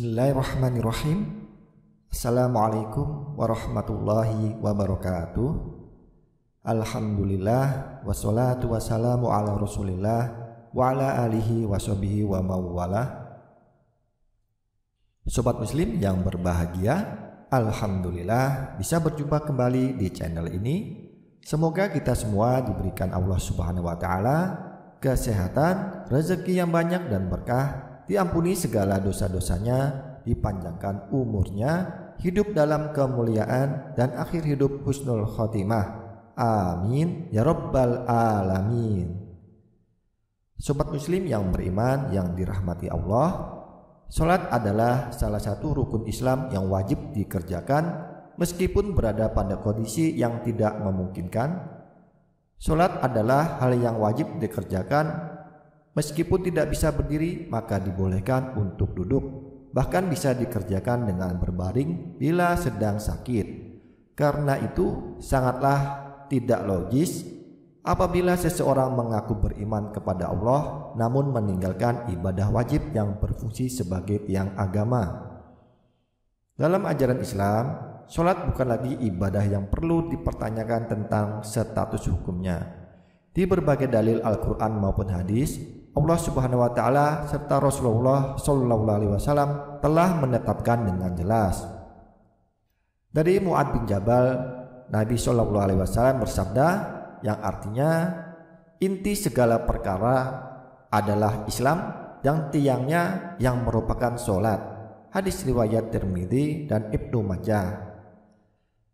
Bismillahirrahmanirrahim. Assalamualaikum warahmatullahi wabarakatuh. Alhamdulillah wassalatu wassalamu ala rasulillah wa ala alihi washabihi wa mawalah. Sobat muslim yang berbahagia, alhamdulillah bisa berjumpa kembali di channel ini. Semoga kita semua diberikan Allah Subhanahu wa taala kesehatan, rezeki yang banyak dan berkah, diampuni segala dosa-dosanya, dipanjangkan umurnya, hidup dalam kemuliaan, dan akhir hidup husnul khotimah. Amin ya rabbal alamin. Sobat muslim yang beriman yang dirahmati Allah, salat adalah salah satu rukun Islam yang wajib dikerjakan meskipun berada pada kondisi yang tidak memungkinkan. Salat adalah hal yang wajib dikerjakan meskipun tidak bisa berdiri, maka dibolehkan untuk duduk. Bahkan bisa dikerjakan dengan berbaring bila sedang sakit. Karena itu sangatlah tidak logis apabila seseorang mengaku beriman kepada Allah namun meninggalkan ibadah wajib yang berfungsi sebagai tiang agama. Dalam ajaran Islam, salat bukan lagi ibadah yang perlu dipertanyakan tentang status hukumnya. Di berbagai dalil Al-Quran maupun hadis, Allah Subhanahu wa taala serta Rasulullah sallallahu alaihi wasallam telah menetapkan dengan jelas. Dari Mu'adz bin Jabal, Nabi sallallahu alaihi wasallam bersabda yang artinya inti segala perkara adalah Islam dan tiangnya yang merupakan salat. Hadis riwayat Tirmidzi dan Ibnu Majah.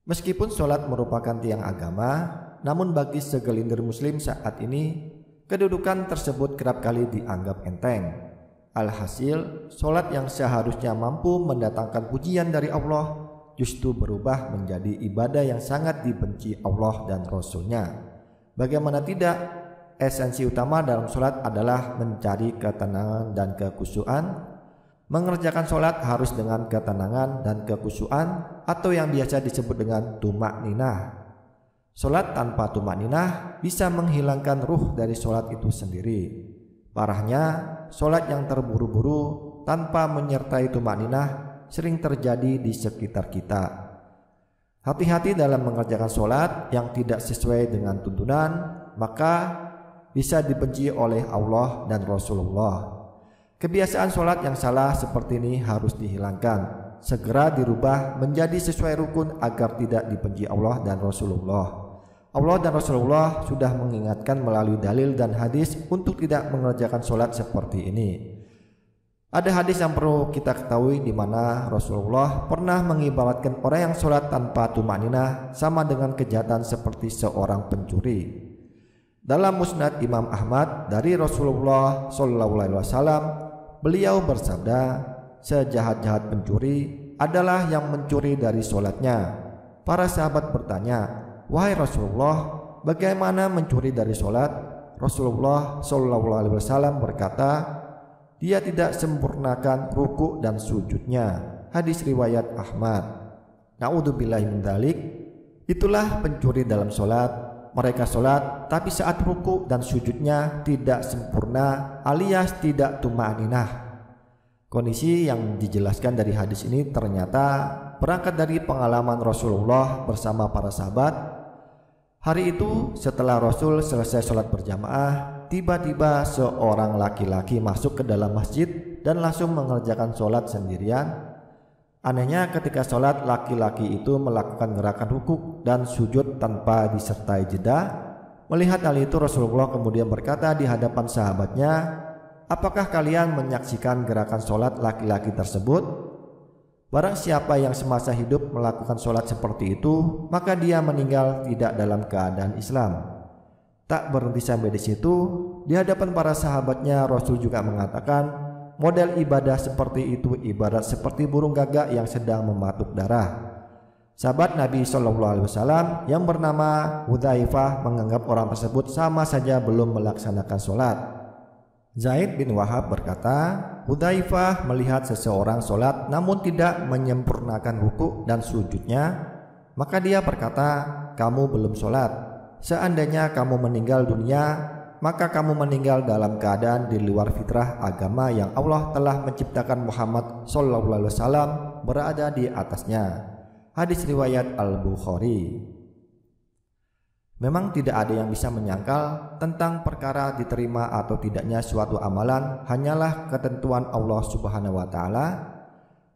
Meskipun salat merupakan tiang agama, namun bagi segelintir muslim saat ini kedudukan tersebut kerap kali dianggap enteng. Alhasil, salat yang seharusnya mampu mendatangkan pujian dari Allah justru berubah menjadi ibadah yang sangat dibenci Allah dan Rasul-Nya. Bagaimana tidak, esensi utama dalam salat adalah mencari ketenangan dan kekhusyuan. Mengerjakan salat harus dengan ketenangan dan kekhusyuan atau yang biasa disebut dengan tumakninah. Salat tanpa tumakninah bisa menghilangkan ruh dari salat itu sendiri. Parahnya, salat yang terburu-buru tanpa menyertai tumakninah sering terjadi di sekitar kita. Hati-hati dalam mengerjakan salat yang tidak sesuai dengan tuntunan, maka bisa dibenci oleh Allah dan Rasulullah. Kebiasaan salat yang salah seperti ini harus dihilangkan. Segera dirubah menjadi sesuai rukun agar tidak dibenci Allah dan Rasulullah. Allah dan Rasulullah sudah mengingatkan melalui dalil dan hadis untuk tidak mengerjakan salat seperti ini. Ada hadis yang perlu kita ketahui di mana Rasulullah pernah mengibaratkan orang yang salat tanpa tumakninah sama dengan kejahatan seperti seorang pencuri. Dalam Musnad Imam Ahmad dari Rasulullah SAW, beliau bersabda, sejahat-jahat pencuri adalah yang mencuri dari salatnya. Para sahabat bertanya, wahai Rasulullah, bagaimana mencuri dari salat? Rasulullah SAW berkata, dia tidak sempurnakan ruku dan sujudnya. Hadis riwayat Ahmad. Na'udzubillahi min dzalik. Itulah pencuri dalam salat. Mereka salat tapi saat ruku dan sujudnya tidak sempurna alias tidak tumakninah. Kondisi yang dijelaskan dari hadis ini ternyata berangkat dari pengalaman Rasulullah bersama para sahabat. Hari itu setelah Rasul selesai sholat berjamaah, tiba-tiba seorang laki-laki masuk ke dalam masjid dan langsung mengerjakan sholat sendirian. Anehnya ketika sholat, laki-laki itu melakukan gerakan rukuk dan sujud tanpa disertai jeda. Melihat hal itu, Rasulullah kemudian berkata di hadapan sahabatnya, apakah kalian menyaksikan gerakan sholat laki-laki tersebut? Barang siapa yang semasa hidup melakukan sholat seperti itu, maka dia meninggal tidak dalam keadaan Islam. Tak berhenti sampai di situ, di hadapan para sahabatnya Rasul juga mengatakan, model ibadah seperti itu ibarat seperti burung gagak yang sedang mematuk darah. Sahabat Nabi SAW yang bernama Hudzaifah menganggap orang tersebut sama saja belum melaksanakan sholat. Zaid bin Wahab berkata, Hudzaifah melihat seseorang sholat namun tidak menyempurnakan ruku dan sujudnya, maka dia berkata, kamu belum sholat. Seandainya kamu meninggal dunia, maka kamu meninggal dalam keadaan di luar fitrah agama yang Allah telah menciptakan Muhammad SAW berada di atasnya. Hadis riwayat Al-Bukhari. Memang tidak ada yang bisa menyangkal tentang perkara diterima atau tidaknya suatu amalan, hanyalah ketentuan Allah Subhanahu wa taala.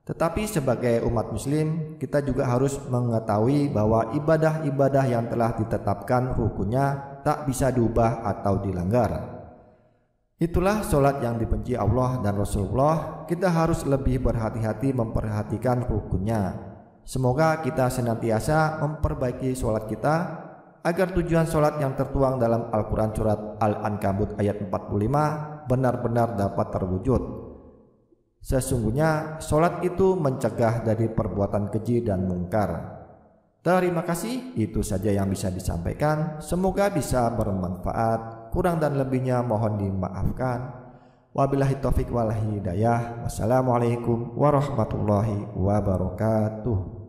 Tetapi sebagai umat muslim, kita juga harus mengetahui bahwa ibadah-ibadah yang telah ditetapkan rukunnya tak bisa diubah atau dilanggar. Itulah sholat yang dibenci Allah dan Rasulullah. Kita harus lebih berhati-hati memperhatikan rukunnya. Semoga kita senantiasa memperbaiki sholat kita agar tujuan sholat yang tertuang dalam Al-Quran surat Al-Ankabut ayat 45 benar-benar dapat terwujud. Sesungguhnya sholat itu mencegah dari perbuatan keji dan mungkar. Terima kasih, itu saja yang bisa disampaikan. Semoga bisa bermanfaat. Kurang dan lebihnya mohon dimaafkan. Wabillahi taufik wal hidayah. Wassalamualaikum warahmatullahi wabarakatuh.